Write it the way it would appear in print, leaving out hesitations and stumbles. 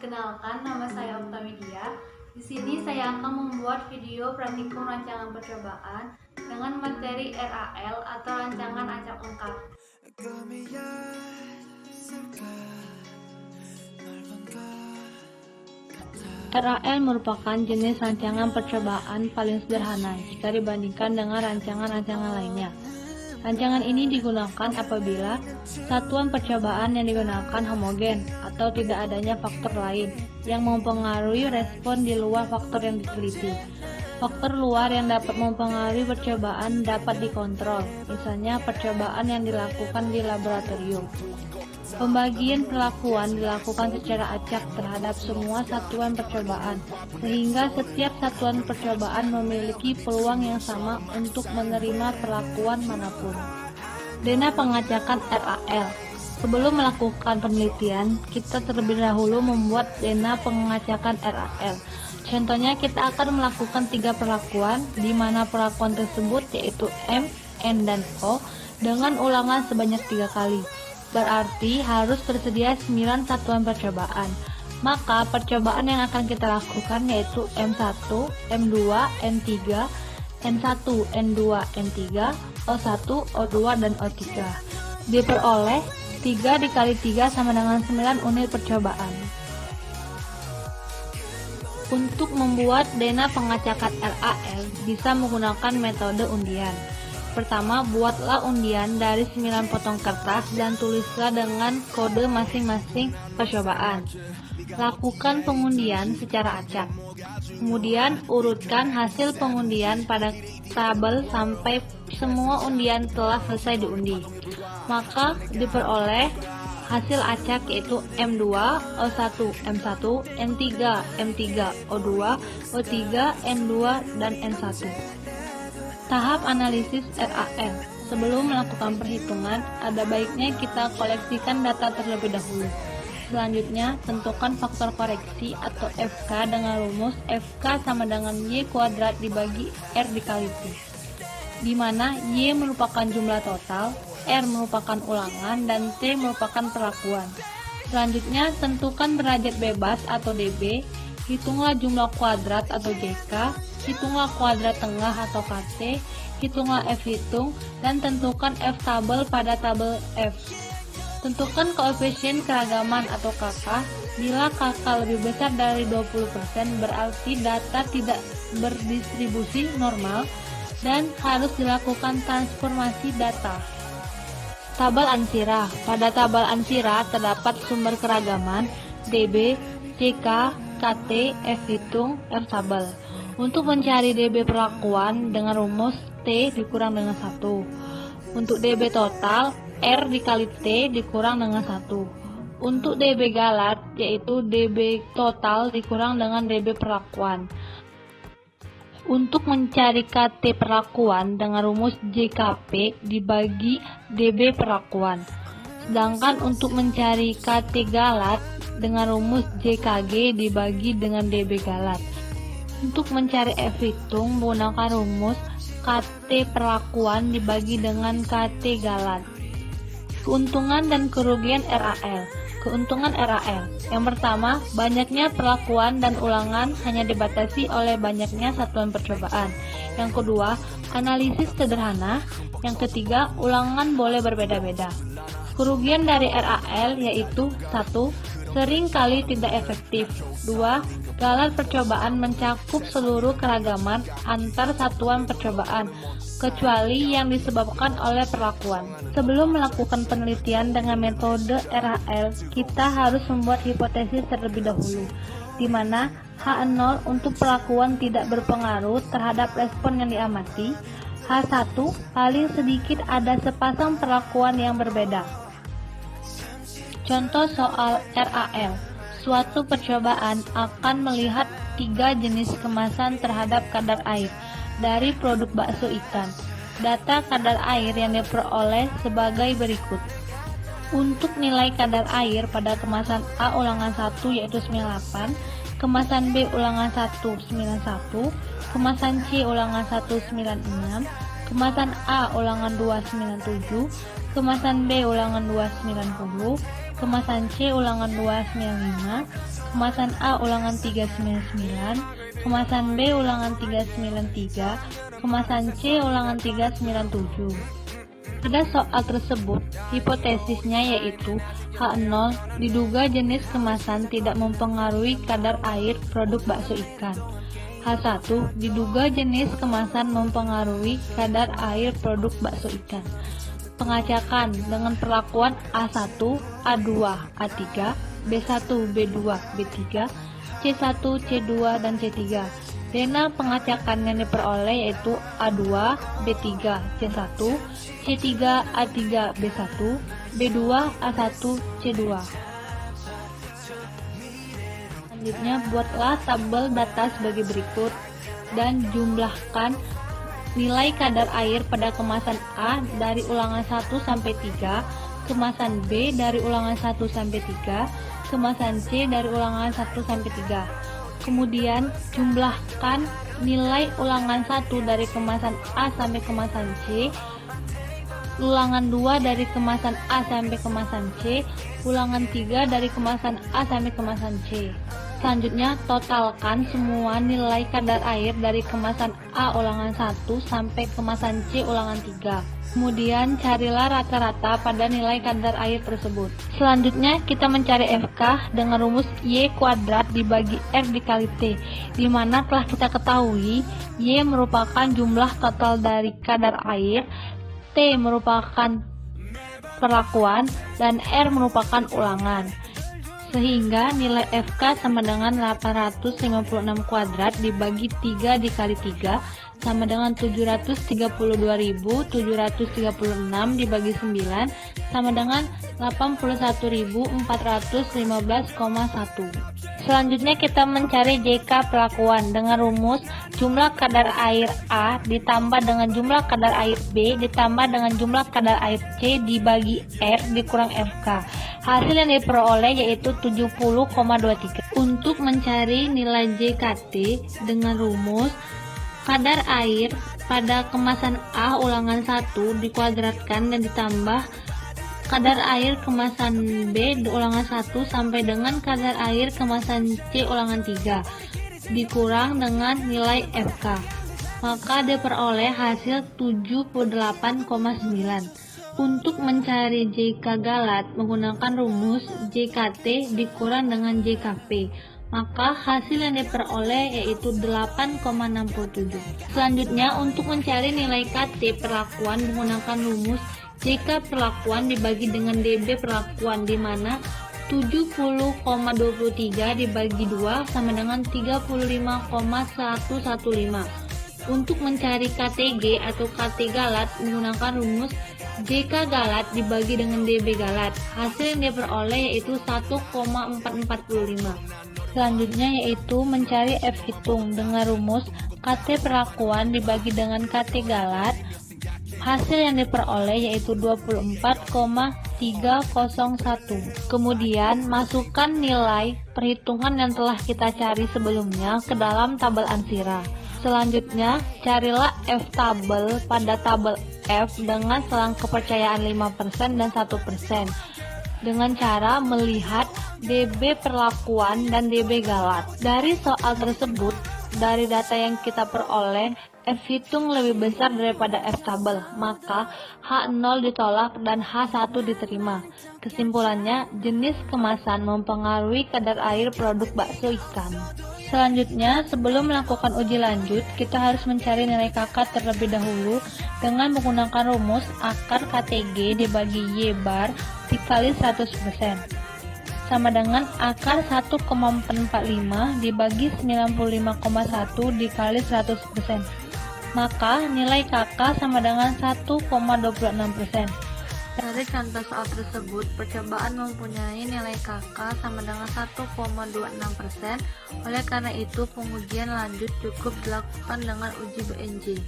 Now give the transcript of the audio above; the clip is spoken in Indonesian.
Perkenalkan, nama saya Oktavidia. Di sini saya akan membuat video praktikum rancangan percobaan dengan materi RAL atau rancangan acak ungkap. RAL merupakan jenis rancangan percobaan paling sederhana jika dibandingkan dengan rancangan-rancangan lainnya. Rancangan ini digunakan apabila satuan percobaan yang digunakan homogen atau tidak adanya faktor lain yang mempengaruhi respon di luar faktor yang diteliti. Faktor luar yang dapat mempengaruhi percobaan dapat dikontrol, misalnya percobaan yang dilakukan di laboratorium. Pembagian perlakuan dilakukan secara acak terhadap semua satuan percobaan, sehingga setiap satuan percobaan memiliki peluang yang sama untuk menerima perlakuan manapun. Dena pengacakan RAL. Sebelum melakukan penelitian, kita terlebih dahulu membuat dena pengacakan RAL. Contohnya, kita akan melakukan 3 perlakuan, di mana perlakuan tersebut yaitu M, N, dan O dengan ulangan sebanyak 3 kali. Berarti harus tersedia 9 satuan percobaan. Maka percobaan yang akan kita lakukan yaitu M1, M2, N3, N1, N2, N3, O1, O2, dan O3. Diperoleh 3 dikali 3 sama dengan 9 unit percobaan. Untuk membuat dena pengacakan RAL bisa menggunakan metode undian. Pertama, buatlah undian dari 9 potong kertas dan tulislah dengan kode masing-masing percobaan. Lakukan pengundian secara acak. Kemudian, urutkan hasil pengundian pada tabel sampai semua undian telah selesai diundi. Maka diperoleh hasil acak yaitu M2, O1, M1, N3, M3, O2, O3, N2, dan N1. Tahap analisis RAL. Sebelum melakukan perhitungan, ada baiknya kita koleksikan data terlebih dahulu. Selanjutnya, tentukan faktor koreksi atau FK dengan rumus FK sama dengan Y kuadrat dibagi R dikali T, di mana Y merupakan jumlah total, R merupakan ulangan, dan T merupakan perlakuan. Selanjutnya, tentukan derajat bebas atau DB, hitunglah jumlah kuadrat atau JK, hitunglah kuadrat tengah atau KT, hitunglah F hitung, dan tentukan F tabel pada tabel F. Tentukan koefisien keragaman atau KK. Bila KK lebih besar dari 20%, berarti data tidak berdistribusi normal dan harus dilakukan transformasi data. Tabel ansira. Pada tabel ansira terdapat sumber keragaman DB, JK, KT, F hitung, F tabel. Untuk mencari DB perlakuan dengan rumus T dikurang dengan 1. Untuk DB total, R dikali T dikurang dengan 1. Untuk DB galat, yaitu DB total dikurang dengan DB perlakuan. Untuk mencari KT perlakuan dengan rumus JKP dibagi DB perlakuan. Sedangkan untuk mencari KT galat dengan rumus JKG dibagi dengan DB galat. Untuk mencari F hitung menggunakan rumus KT perlakuan dibagi dengan KT galat. Keuntungan dan kerugian RAL. Keuntungan RAL. Yang pertama, banyaknya perlakuan dan ulangan hanya dibatasi oleh banyaknya satuan percobaan. Yang kedua, analisis sederhana. Yang ketiga, ulangan boleh berbeda-beda. Kerugian dari RAL yaitu 1. Sering kali tidak efektif. 2. Galat percobaan mencakup seluruh keragaman antar satuan percobaan, kecuali yang disebabkan oleh perlakuan. Sebelum melakukan penelitian dengan metode RAL, kita harus membuat hipotesis terlebih dahulu, di mana H0 untuk perlakuan tidak berpengaruh terhadap respon yang diamati. H1 paling sedikit ada sepasang perlakuan yang berbeda. Contoh soal RAL. Suatu percobaan akan melihat 3 jenis kemasan terhadap kadar air dari produk bakso ikan. Data kadar air yang diperoleh sebagai berikut. Untuk nilai kadar air pada kemasan A ulangan 1 yaitu 98, kemasan B ulangan 1 91, kemasan C ulangan 1 96, kemasan A ulangan 2 97, kemasan B ulangan 2 90, kemasan C ulangan 295, kemasan A ulangan 399, kemasan B ulangan 393, kemasan C ulangan 397. Pada soal tersebut, hipotesisnya yaitu H0 diduga jenis kemasan tidak mempengaruhi kadar air produk bakso ikan. H1 diduga jenis kemasan mempengaruhi kadar air produk bakso ikan. Pengacakan dengan perlakuan A1, A2, A3, B1, B2, B3, C1, C2, dan C3. Dena pengacakan yang diperoleh yaitu A2, B3, C1, C3, A3, B1, B2, A1, C2. Selanjutnya, buatlah tabel data sebagai berikut dan jumlahkan nilai kadar air pada kemasan A dari ulangan 1 sampai 3, kemasan B dari ulangan 1 sampai 3, kemasan C dari ulangan 1 sampai 3. Kemudian jumlahkan nilai ulangan 1 dari kemasan A sampai kemasan C, ulangan 2 dari kemasan A sampai kemasan C, ulangan 3 dari kemasan A sampai kemasan C. Selanjutnya, totalkan semua nilai kadar air dari kemasan A ulangan 1 sampai kemasan C ulangan 3. Kemudian, carilah rata-rata pada nilai kadar air tersebut. Selanjutnya, kita mencari FK dengan rumus Y kuadrat dibagi R dikali T, di mana telah kita ketahui Y merupakan jumlah total dari kadar air, T merupakan perlakuan, dan R merupakan ulangan. Sehingga nilai FK sama dengan 856 kuadrat dibagi 3 dikali 3 sama dengan 732.736 dibagi 9 sama dengan 81.415,1. Selanjutnya kita mencari JK perlakuan dengan rumus jumlah kadar air A ditambah dengan jumlah kadar air B ditambah dengan jumlah kadar air C dibagi R dikurang FK. Hasil yang diperoleh yaitu 70,23. Untuk mencari nilai JKT dengan rumus kadar air pada kemasan A ulangan 1 dikuadratkan dan ditambah kadar air kemasan B ulangan 1 sampai dengan kadar air kemasan C ulangan 3 dikurang dengan nilai FK. Maka diperoleh hasil 78,9. Untuk mencari JK galat menggunakan rumus JKT dikurang dengan JKP, maka hasil yang diperoleh yaitu 8,67. Selanjutnya, untuk mencari nilai KT perlakuan menggunakan rumus JK perlakuan dibagi dengan DB perlakuan, di mana 70,23 dibagi 2 sama dengan 35,115. Untuk mencari KTG atau KT galat menggunakan rumus JK galat dibagi dengan DB galat. Hasil yang diperoleh yaitu 1,445. Selanjutnya yaitu mencari F hitung dengan rumus KT perlakuan dibagi dengan KT galat. Hasil yang diperoleh yaitu 24,301. Kemudian masukkan nilai perhitungan yang telah kita cari sebelumnya ke dalam tabel ansira. Selanjutnya, carilah F tabel pada tabel F dengan selang kepercayaan 5% dan 1% dengan cara melihat DB perlakuan dan DB galat. Dari soal tersebut, dari data yang kita peroleh, F hitung lebih besar daripada F tabel, maka H0 ditolak dan H1 diterima. Kesimpulannya, jenis kemasan mempengaruhi kadar air produk bakso ikan. Selanjutnya, sebelum melakukan uji lanjut, kita harus mencari nilai KK terlebih dahulu dengan menggunakan rumus akar KTG dibagi Y bar dikali 100%. Sama dengan akar 1,445 dibagi 95,1 dikali 100%. Maka nilai KK sama dengan 1,26%. Dari contoh soal tersebut, percobaan mempunyai nilai KK sama dengan 1,26%. Oleh karena itu, pengujian lanjut cukup dilakukan dengan uji BNJ.